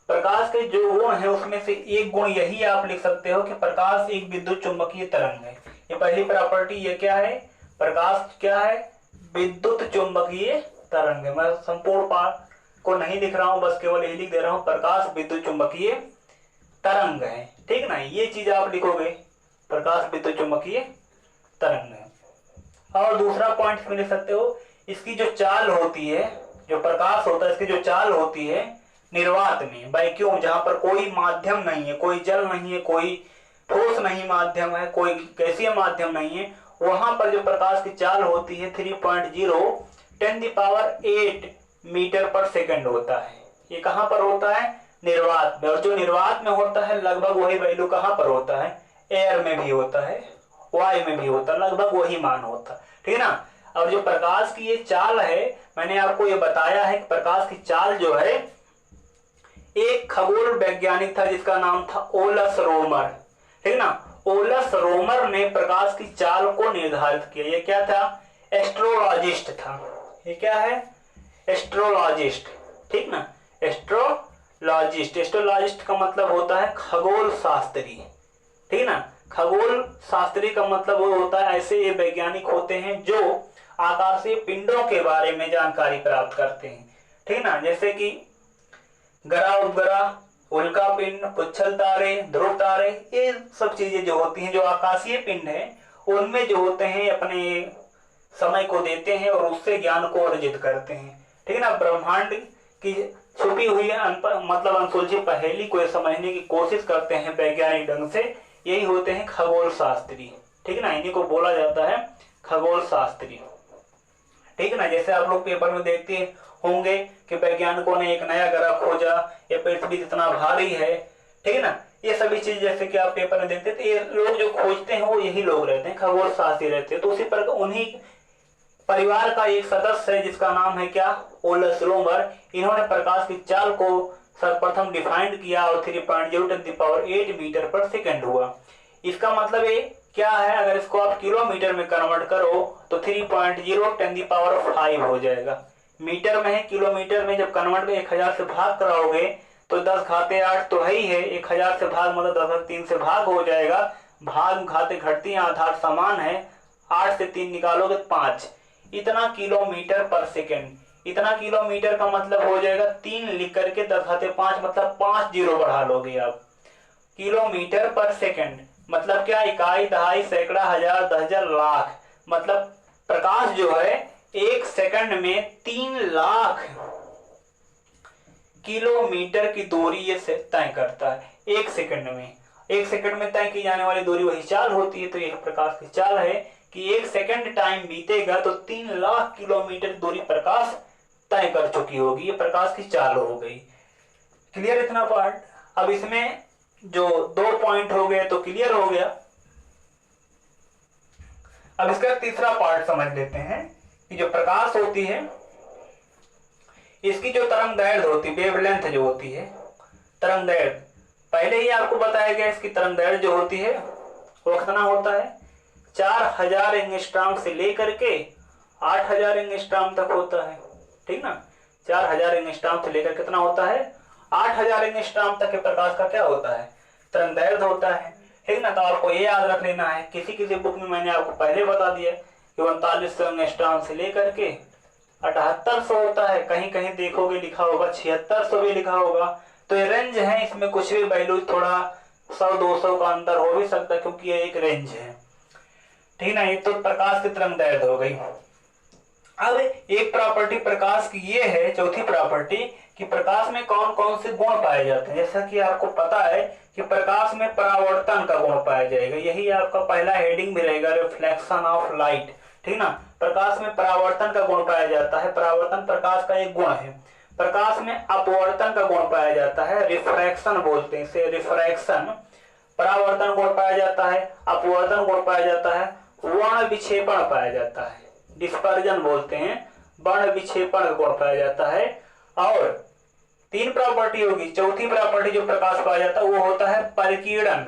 प्रकाश के जो गुण है उसमें से एक गुण यही आप लिख सकते हो कि प्रकाश एक विद्युत चुंबकीय तरंग है। ये पहली प्रॉपर्टी, ये क्या है, प्रकाश क्या है, विद्युत चुंबकीय तरंग है। मैं संपूर्ण पाठ को नहीं लिख रहा हूं, बस केवल यही लिख दे रहा हूं, प्रकाश विद्युत चुंबकीय तरंग है, ठीक ना। ये चीज आप लिखोगे, प्रकाश विद्युत चुंबकीय तरंग है। और दूसरा पॉइंट इसमें लिख सकते हो, इसकी जो चाल होती है, जो प्रकाश होता है, इसकी जो चाल होती है निर्वात में, वैक्यूम, जहां पर कोई माध्यम नहीं है, कोई जल नहीं है, कोई ठोस नहीं माध्यम है, कोई गैसीय माध्यम नहीं है, वहां पर जो प्रकाश की चाल होती है 3.0 10⁸ मीटर पर सेकंड होता है। ये कहां पर होता है? निर्वात में। और जो निर्वात में होता है लगभग वही वैल्यू कहां पर होता है? एयर में भी होता है, वायु में भी होता है, लगभग वही मान होता है, ठीक है ना। और जो प्रकाश की ये चाल है, मैंने आपको ये बताया है कि प्रकाश की चाल जो है, एक खगोल वैज्ञानिक था जिसका नाम था ओलस रोमर, ठीक है ना। ओलस रोमर ने प्रकाश की चाल को निर्धारित किया। ये क्या था? एस्ट्रोलॉजिस्ट था। ये क्या है? एस्ट्रोलॉजिस्ट, ठीक ना। एस्ट्रोलॉजिस्ट, एस्ट्रोलॉजिस्ट का मतलब होता है खगोल शास्त्री, ठीक ना। खगोल शास्त्री का मतलब वो होता है, ऐसे ये वैज्ञानिक होते हैं जो आकाशीय पिंडों के बारे में जानकारी प्राप्त करते हैं, ठीक ना। जैसे कि ग्रह, उपग्रह, उल्का पिंड, पुच्छल तारे, ध्रुव तारे, ये सब चीजें जो होती हैं, जो आकाशीय पिंड है, उनमें जो होते हैं अपने समय को देते हैं और उससे ज्ञान को अर्जित करते हैं, ठीक है ना। ब्रह्मांड की छुपी हुई मतलब अनसुलझी पहेली को समझने की कोशिश करते हैं वैज्ञानिक ढंग से, यही होते हैं खगोल शास्त्री, ठीक है ना। इन्हीं को बोला जाता है खगोल शास्त्री, ठीक है ना। जैसे आप लोग पेपर में देखते होंगे कि वैज्ञानिकों ने एक नया ग्रह खोजा, ये पृथ्वी कितना भारी है, ठीक है ना। ये सभी चीज जैसे कि आप पेपर में देखते हैं, तो ये लोग जो खोजते हैं वो यही लोग रहते हैं, खगोल शास्त्री रहते हैं। तो उसी पर उन्हीं परिवार का एक सदस्य है जिसका नाम है क्या? ओलस रोमर। इन्होंने प्रकाश की चाल को सर्वप्रथम डिफाइंड किया और 3.0 10⁸ मीटर पर सेकंड हुआ। इसका मतलब ये क्या है? अगर इसको आप किलोमीटर में कन्वर्ट करो तो 3.0 10⁵ हो जाएगा। मीटर में है, किलोमीटर में जब कन्वर्ट 1000 से भाग कराओगे तो 10⁸ तो है ही है, 1000 से भाग मतलब 10⁻³ से भाग हो जाएगा। भाग घाते घटती आधार समान है, 8 से 3 निकालोगे 5, इतना किलोमीटर पर सेकंड। इतना किलोमीटर का मतलब हो जाएगा 3 लिख करके 10⁵ मतलब 5 जीरो बढ़ा लोगे आप। किलोमीटर पर सेकंड मतलब क्या? इकाई, दहाई, सैकड़ा, हजार, 10,000, लाख। मतलब प्रकाश जो है 1 सेकंड में 3 लाख किलोमीटर की दूरी ये तय करता है। 1 सेकंड में, 1 सेकंड में तय की जाने वाली दूरी वही चाल होती है। तो यह प्रकाश की चाल है कि 1 सेकंड टाइम बीतेगा तो 3 लाख किलोमीटर दूरी प्रकाश तय कर चुकी होगी। ये प्रकाश की चाल हो गई। क्लियर इतना पार्ट? अब इसमें जो 2 पॉइंट हो गए तो क्लियर हो गया। अब इसका तीसरा पार्ट समझ लेते हैं कि जो प्रकाश होती है, इसकी जो तरंग दैर्ध्य होती है, वेवलेंथ जो होती है, तरंग दैर्ध्य पहले ही आपको बताया गया। इसकी तरंग दैर्ध्य जो होती है वो कितना होता है? 4000 एंगस्ट्रॉम से लेकर के 8000 एंगस्ट्रॉम तक होता है, ठीक ना। 4000 एंगस्ट्रॉम से लेकर कितना होता है? 8000 एंगस्ट्रॉम तक के प्रकाश का क्या होता है? तरंग दैर्ध्य होता है, ठीक ना। तो आपको ये याद रख लेना है। किसी किसी बुक में मैंने आपको पहले बता दिया कि 3900 एंगस्ट्रॉम से लेकर के 7800 होता है। कहीं कहीं देखोगे लिखा होगा 7600 भी लिखा होगा। तो ये रेंज है, इसमें कुछ भी वैल्यू थोड़ा 100-200 का अंतर हो भी सकता है, क्योंकि ये एक रेंज है, ठीक ना। ये तो प्रकाश की तरंग दैर्ध्य हो गई। अब एक प्रॉपर्टी प्रकाश की ये है, चौथी प्रॉपर्टी, कि प्रकाश में कौन कौन से गुण पाए जाते हैं। जैसा कि आपको पता है कि प्रकाश में परावर्तन का गुण पाया जाएगा। यही आपका पहला हेडिंग भी रहेगा, रिफ्लेक्शन ऑफ लाइट, ठीक ना। प्रकाश में परावर्तन का गुण पाया जाता है। परावर्तन प्रकाश का एक गुण है। प्रकाश में अपवर्तन का गुण पाया जाता है, रिफ्रैक्शन बोलते हैं इसे, रिफ्रैक्शन। परावर्तन गुण पाया जाता है, अपवर्तन गुण पाया जाता है, वर्ण विक्षेपण पाया जाता है, डिस्पर्जन बोलते हैं, वर्ण विक्षेपण गुण पाया जाता है। और 3 प्रॉपर्टी होगी। चौथी प्रॉपर्टी जो प्रकाश पाया जाता है वो होता है परिकीर्णन,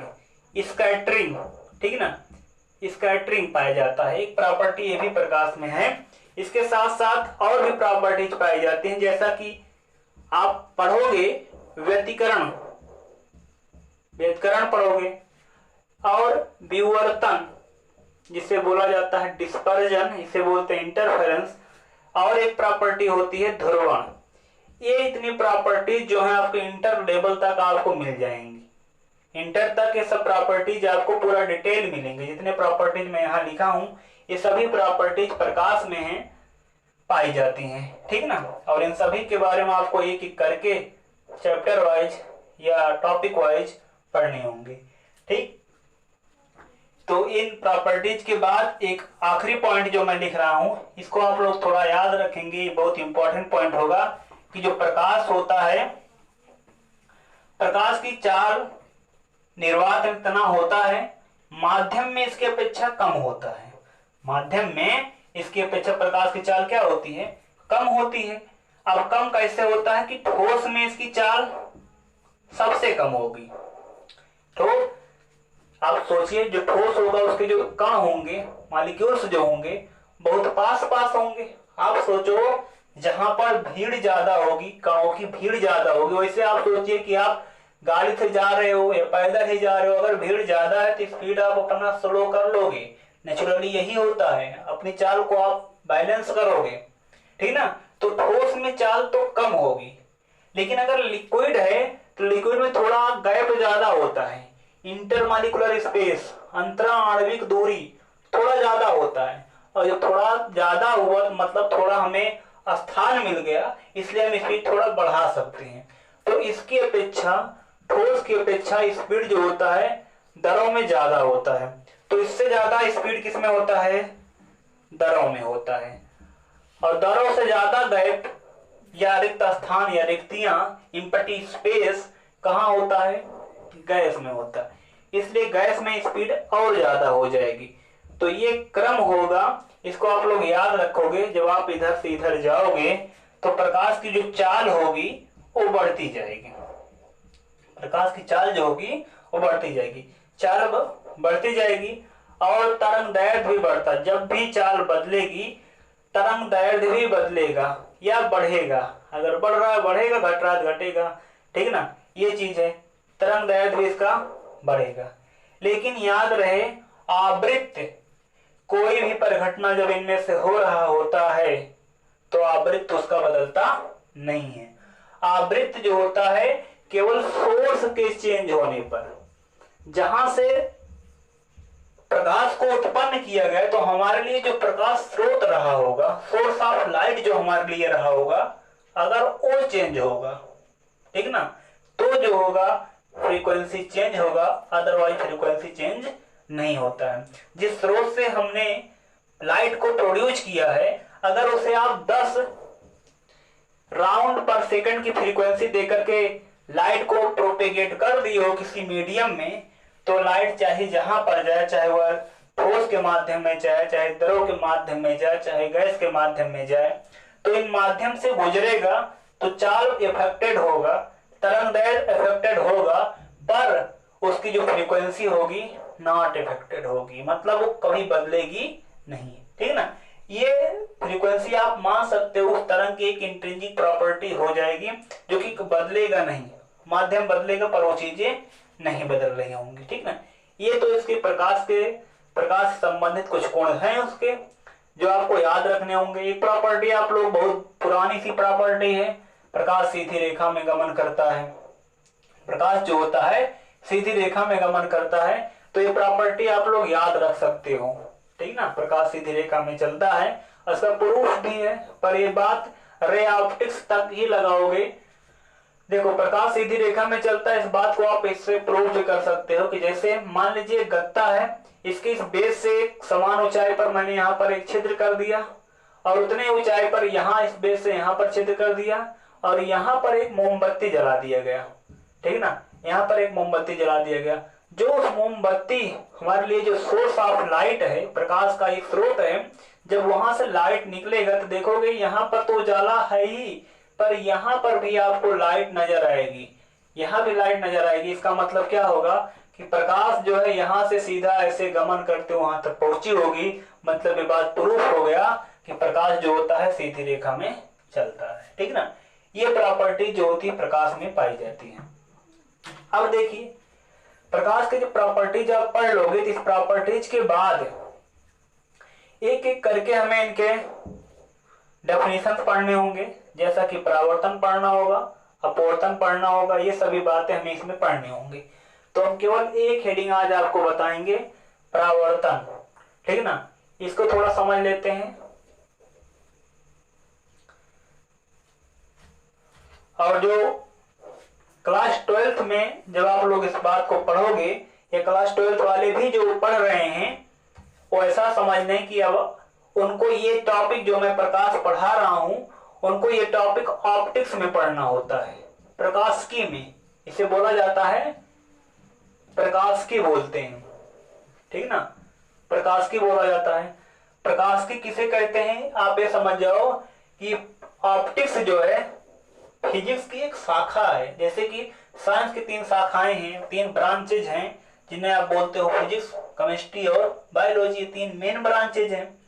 स्कैटरिंग, ठीक ना। स्कैटरिंग पाया जाता है, एक प्रॉपर्टी ये भी प्रकाश में है। इसके साथ साथ और भी प्रॉपर्टीज पाई जाती हैं, जैसा कि आप पढ़ोगे व्यतिकरण, व्यतिकरण पढ़ोगे, और विवर्तन जिसे बोला जाता है डिस्पर्जन, इसे बोलते हैं इंटरफेरेंस, और एक प्रॉपर्टी होती है ध्रुवण। ये इतनी प्रॉपर्टी जो है आपके इंटर लेवल तक आपको मिल जाएंगी, इंटर तक ये सब प्रॉपर्टीज आपको पूरा डिटेल मिलेंगे। जितने प्रॉपर्टीज मैं यहाँ लिखा हूँ ये सभी प्रॉपर्टीज प्रकाश में हैं, पाई जाती हैं, ठीक ना। और इन सभी के बारे में आपको एक एक करके चैप्टर वाइज या टॉपिक वाइज पढ़ने होंगे, ठीक। तो इन प्रॉपर्टीज के बाद एक आखिरी पॉइंट जो मैं लिख रहा हूं इसको आप लोग थोड़ा याद रखेंगे, ये बहुत इंपॉर्टेंट पॉइंट होगा कि जो प्रकाश होता है, प्रकाश की चाल निर्वात इतना होता है, माध्यम में इसकी अपेक्षा कम होता है। माध्यम में इसकी अपेक्षा प्रकाश की चाल क्या होती है, कम होती है। अब कम कैसे होता है कि ठोस में इसकी चाल सबसे कम होगी। तो आप सोचिए जो ठोस होगा उसके जो कण होंगे, मॉलिक्यूल्स जो होंगे बहुत पास पास होंगे। आप सोचो जहां पर भीड़ ज्यादा होगी, कणों की भीड़ ज्यादा होगी, वैसे आप सोचिए कि आप गाड़ी से जा रहे हो या पैदल ही जा रहे हो, अगर भीड़ ज्यादा है तो स्पीड आप अपना स्लो कर लोगे, नेचुरली यही होता है, अपनी चाल को आप बैलेंस करोगे, ठीक ना। तो ठोस में चाल तो कम होगी, लेकिन अगर लिक्विड है तो लिक्विड में थोड़ा गैप ज्यादा होता है, इंटरमॉलिक्यूलर स्पेस अंतरा आणविक दूरी थोड़ा ज्यादा होता है। और जब थोड़ा ज्यादा हुआ तो मतलब थोड़ा हमें स्थान मिल गया, इसलिए हम स्पीड थोड़ा बढ़ा सकते हैं। तो इसकी अपेक्षा ठोस की अपेक्षा स्पीड जो होता है दरों में ज्यादा होता है। तो इससे ज्यादा स्पीड किस में होता है, दरों में होता है। और दरों से ज्यादा गैप या रिक्त स्थान या रिक्तियां, एम्प्टी स्पेस कहाँ होता है, गैस में होता है, इसलिए गैस में स्पीड और ज्यादा हो जाएगी। तो ये क्रम होगा, इसको आप लोग याद रखोगे। जब आप इधर से इधर जाओगे तो प्रकाश की जो चाल होगी वो बढ़ती जाएगी, प्रकाश की चाल जो होगी वो बढ़ती जाएगी, चाल बढ़ती जाएगी और तरंग दैर्घ्य भी बढ़ता। जब भी चाल बदलेगी तरंग दैर्घ्य भी बदलेगा या बढ़ेगा, अगर बढ़ रहा है बढ़ेगा, घट रहा है घटेगा, ठीक ना, ये चीज है। तरंग दैर्घ्य भी इसका बढ़ेगा। लेकिन याद रहे आवृत्त कोई भी परिघटना जब इनमें से हो रहा होता है तो आवृत्त उसका बदलता नहीं है। आवृत्त जो होता है केवल सोर्स के चेंज होने पर, जहां से प्रकाश को उत्पन्न किया गया, तो हमारे लिए जो प्रकाश स्रोत रहा होगा, सोर्स ऑफ लाइट जो हमारे लिए रहा होगा, अगर वो चेंज होगा, ठीक ना, तो जो होगा फ्रीक्वेंसी चेंज होगा, अदरवाइज फ्रीक्वेंसी चेंज नहीं होता है। जिस स्रोत से हमने लाइट को प्रोड्यूस किया है, अगर उसे आप 10 राउंड पर सेकंड की फ्रीक्वेंसी देकर के लाइट को प्रोपेगेट कर दिए हो किसी मीडियम में, तो लाइट चाहे जहां पर जाए, चाहे वह ठोस के माध्यम में जाए, चाहे द्रव के माध्यम में जाए, चाहे गैस के माध्यम में जाए, तो इन माध्यम से गुजरेगा तो चाल इफेक्टेड होगा, तरंगदैर्घ्य इफेक्टेड होगा, पर उसकी जो फ्रीक्वेंसी होगी नॉट इफेक्टेड होगी, मतलब वो कभी बदलेगी नहीं, ठीक ना। ये फ्रीक्वेंसी आप मान सकते हो उस तरंग की एक इंट्रिंसिक प्रॉपर्टी हो जाएगी जो कि बदलेगा नहीं, माध्यम बदलेगा पर वो चीजें नहीं बदल रही होंगी, ठीक ना। ये तो इसके प्रकाश से संबंधित कुछ गुण हैं उसके जो आपको याद रखने होंगे। एक प्रॉपर्टी आप लोग, बहुत पुरानी सी प्रॉपर्टी है, प्रकाश सीधी रेखा में गमन करता है। प्रकाश जो होता है सीधी रेखा में गमन करता है, तो ये प्रॉपर्टी आप लोग याद रख सकते हो, ठीक ना। प्रकाश सीधी रेखा में चलता है, उसका प्रूफ भी है, पर ये बात रे ऑप्टिक्स तक ही लगाओगे। देखो प्रकाश सीधी रेखा में चलता है, इस बात को आप इससे प्रूव भी कर सकते हो कि जैसे मान लीजिए गत्ता है, इसकी इस बेस से समान ऊंचाई पर मैंने यहाँ पर एक छिद्र कर दिया और उतने ऊंचाई पर यहाँ इस बेस से यहाँ पर छिद्र कर दिया और यहाँ पर एक मोमबत्ती जला दिया गया, ठीक ना, यहाँ पर एक मोमबत्ती जला दिया गया। जो उस मोमबत्ती हमारे लिए जो सोर्स ऑफ लाइट है, प्रकाश का एक स्रोत है, जब वहां से लाइट निकलेगा तो देखोगे यहाँ पर तो उजाला है ही, पर यहाँ पर भी आपको लाइट नजर आएगी, यहाँ भी लाइट नजर आएगी। इसका मतलब क्या होगा कि प्रकाश जो है यहाँ से सीधा ऐसे गमन करते वहां तक पहुंची होगी, मतलब ये बात प्रूफ हो गया कि प्रकाश जो होता है सीधी रेखा में चलता है, ठीक ना। ये प्रॉपर्टी जो होती है प्रकाश में पाई जाती है। अब देखिए प्रकाश के जो प्रॉपर्टीज आप पढ़ लोगे, तो इस प्रॉपर्टीज के बाद एक एक करके हमें इनके डेफिनेशन पढ़ने होंगे, जैसा कि परावर्तन पढ़ना होगा, अपवर्तन पढ़ना होगा, ये सभी बातें हमें इसमें पढ़नी होंगी। तो हम केवल एक हेडिंग आज आपको बताएंगे, परावर्तन, ठीक है ना। इसको थोड़ा समझ लेते हैं। और जो क्लास 12th में जब आप लोग इस बात को पढ़ोगे, या क्लास 12th वाले भी जो पढ़ रहे हैं, वो ऐसा समझ लें कि अब उनको ये टॉपिक जो मैं प्रकाश पढ़ा रहा हूं, उनको ये टॉपिक ऑप्टिक्स में पढ़ना होता है, प्रकाशिकी में। इसे बोला जाता है प्रकाशिकी बोलते हैं, ठीक ना, प्रकाशिकी बोला जाता है। प्रकाशिकी किसे कहते हैं, आप ये समझ जाओ कि ऑप्टिक्स जो है फिजिक्स की एक शाखा है। जैसे कि साइंस की 3 शाखाएं हैं, 3 ब्रांचेज हैं, जिन्हें आप बोलते हो फिजिक्स, केमिस्ट्री और बायोलॉजी, 3 मेन ब्रांचेज हैं।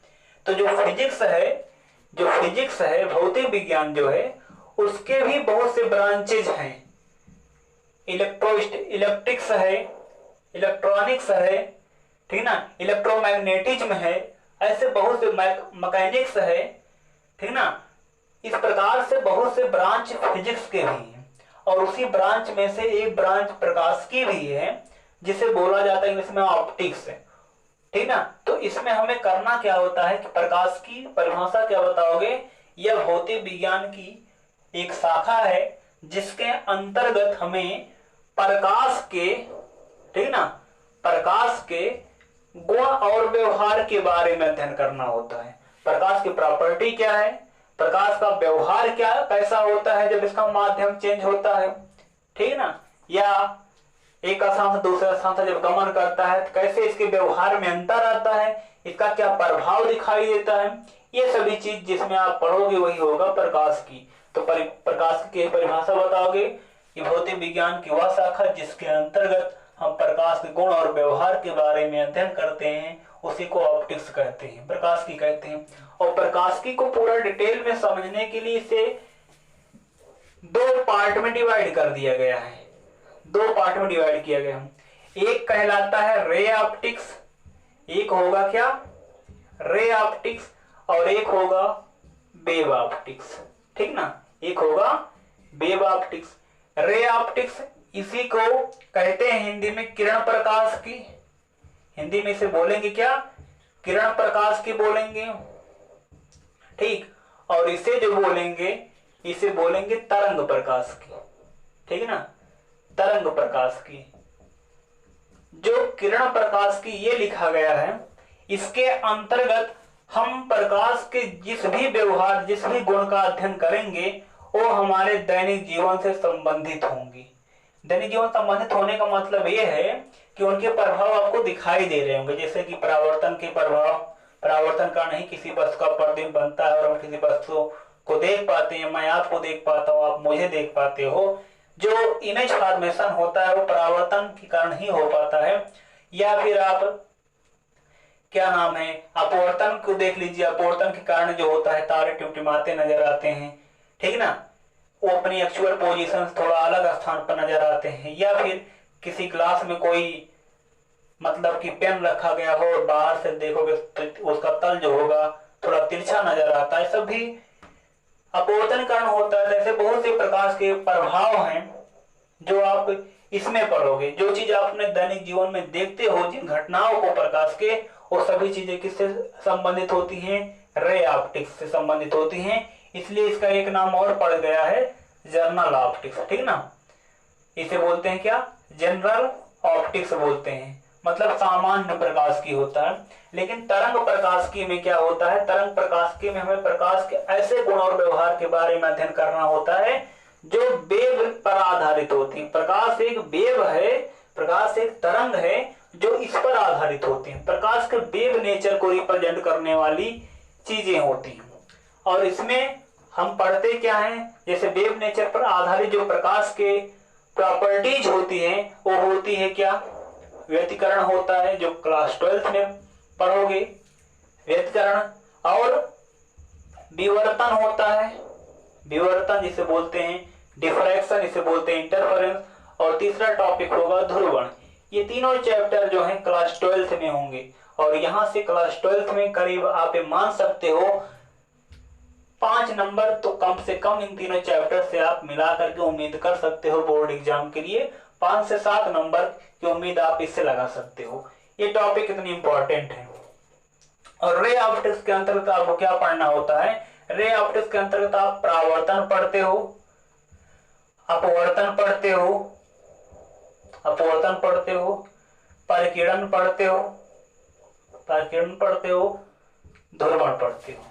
तो जो फिजिक्स है, भौतिक विज्ञान जो है, उसके भी बहुत से ब्रांचेज हैं। इलेक्ट्रिक्स है, इलेक्ट्रॉनिक्स है, ठीक ना, इलेक्ट्रोमैग्नेटिज्म है, ऐसे बहुत से मैकेनिक्स है, ठीक ना। इस प्रकार से बहुत से ब्रांच फिजिक्स के भी हैं। और उसी ब्रांच में से एक ब्रांच प्रकाशिकी भी है, जिसे बोला जाता है इंग्लिश में ऑप्टिक्स, ठीक ना। तो इसमें हमें करना क्या होता है कि प्रकाशिकी परिभाषा क्या बताओगे, यह भौतिक विज्ञान की एक शाखा है जिसके अंतर्गत हमें प्रकाश के, ठीक ना, प्रकाश के गुण और व्यवहार के बारे में अध्ययन करना होता है। प्रकाश की प्रॉपर्टी क्या है, प्रकाश का व्यवहार क्या कैसा होता है जब इसका माध्यम चेंज होता है, ठीक ना, या एक स्थान से दूसरे स्थान से जब गमन करता है तो कैसे इसके व्यवहार में अंतर आता है, इसका क्या प्रभाव दिखाई देता है, ये सभी चीज जिसमें आप पढ़ोगे वही होगा प्रकाश की। तो प्रकाश की परिभाषा बताओगे कि भौतिक विज्ञान की वह शाखा जिसके अंतर्गत हम प्रकाश के गुण और व्यवहार के बारे में अध्ययन करते हैं, उसी को ऑप्टिक्स कहते हैं, प्रकाशिकी कहते हैं। और प्रकाशिकी को पूरा डिटेल में समझने के लिए इसे 2 पार्ट में डिवाइड कर दिया गया है, 2 पार्ट में डिवाइड किया गया है। एक कहलाता है रे ऑप्टिक्स, एक होगा क्या, रे ऑप्टिक्स, और एक होगा वेव ऑप्टिक्स, ठीक ना, एक होगा वेव ऑप्टिक्स। रे ऑप्टिक्स इसी को कहते हैं हिंदी में किरण प्रकाश की, हिंदी में इसे बोलेंगे क्या, किरण प्रकाश की बोलेंगे, ठीक। और इसे जो बोलेंगे, इसे बोलेंगे तरंग प्रकाश की, ठीक है ना, तरंग प्रकाश की। जो किरण प्रकाश की ये लिखा गया है, इसके अंतर्गत हम प्रकाश के जिस भी व्यवहार, जिस भी गुण का अध्ययन करेंगे, वो हमारे दैनिक जीवन से संबंधित होंगे। दैनिक जीवन संबंधित होने का मतलब ये है कि उनके प्रभाव आपको दिखाई दे रहे होंगे। जैसे कि परावर्तन के प्रभाव, परावर्तन का नहीं, किसी वस्तु का प्रतिबिंब बनता है और हम किसी वस्तु को देख पाते हैं, मैं आपको देख पाता हूँ, आप मुझे देख पाते हो। जो इमेज फॉर्मेशन होता है वो परावर्तन के कारण ही हो पाता है। या फिर आप क्या नाम है, अपवर्तन को देख लीजिए, अपवर्तन के कारण जो होता है तारे टिमटिमाते नजर आते हैं, ठीक ना, वो अपनी एक्चुअल पोजीशन से थोड़ा अलग स्थान पर नजर आते हैं। या फिर किसी ग्लास में कोई मतलब कि पेन रखा गया हो और बाहर से देखोगे तो उसका तल जो होगा थोड़ा तिरछा नजर आता है, सब भी अपवर्तन कारण होता है। ऐसे बहुत से प्रकाश के प्रभाव हैं जो आप इसमें पढ़ोगे। जो चीज आप अपने दैनिक जीवन में देखते हो, जिन घटनाओं को प्रकाश के, वो सभी चीजें किससे संबंधित होती हैं, रे ऑप्टिक्स से संबंधित होती हैं। इसलिए इसका एक नाम और पड़ गया है जर्नल ऑप्टिक्स, ठीक ना। इसे बोलते हैं क्या, जनरल ऑप्टिक्स बोलते हैं, मतलब सामान्य प्रकाश की होता है। लेकिन तरंग प्रकाश की में क्या होता है, तरंग प्रकाश की में हमें प्रकाश के ऐसे गुण और व्यवहार के बारे में अध्ययन करना होता है जो वेव पर आधारित होती है। प्रकाश एक वेव है, प्रकाश एक तरंग है जो इस पर आधारित होती है। प्रकाश के वेव नेचर को रिप्रेजेंट करने वाली चीजें होती हैं। और इसमें हम पढ़ते क्या हैं, जैसे वेव नेचर पर आधारित जो प्रकाश के प्रॉपर्टीज होती हैं, वो होती है क्या, व्यतिकरण होता है, जो क्लास 12th में पढ़ोगे, व्यतिकरण। और विवर्तन होता है, विवर्तन जिसे बोलते हैं डिफ्रैक्शन, इसे बोलते हैं इंटरफेरेंस। और तीसरा टॉपिक होगा ध्रुवण। ये तीनों चैप्टर जो हैं क्लास 12th में होंगे। और यहां से क्लास 12th में करीब आप मान सकते हो 5 नंबर तो कम से कम इन तीनों चैप्टर से आप मिला करके उम्मीद कर सकते हो बोर्ड एग्जाम के लिए 5 से 7 नंबर की उम्मीद आप इससे लगा सकते हो। ये टॉपिक इतनी इंपॉर्टेंट है। और रे ऑप्टिक्स के अंतर्गत आपको क्या पढ़ना होता है? रे ऑप्टिक्स के अंतर्गत आप परावर्तन पढ़ते हो, अपवर्तन पढ़ते हो, अपवर्तन पढ़ते हो, परिकिरण पढ़ते हो, परिकिरण पढ़ते हो, ध्रुवण पढ़ते हो।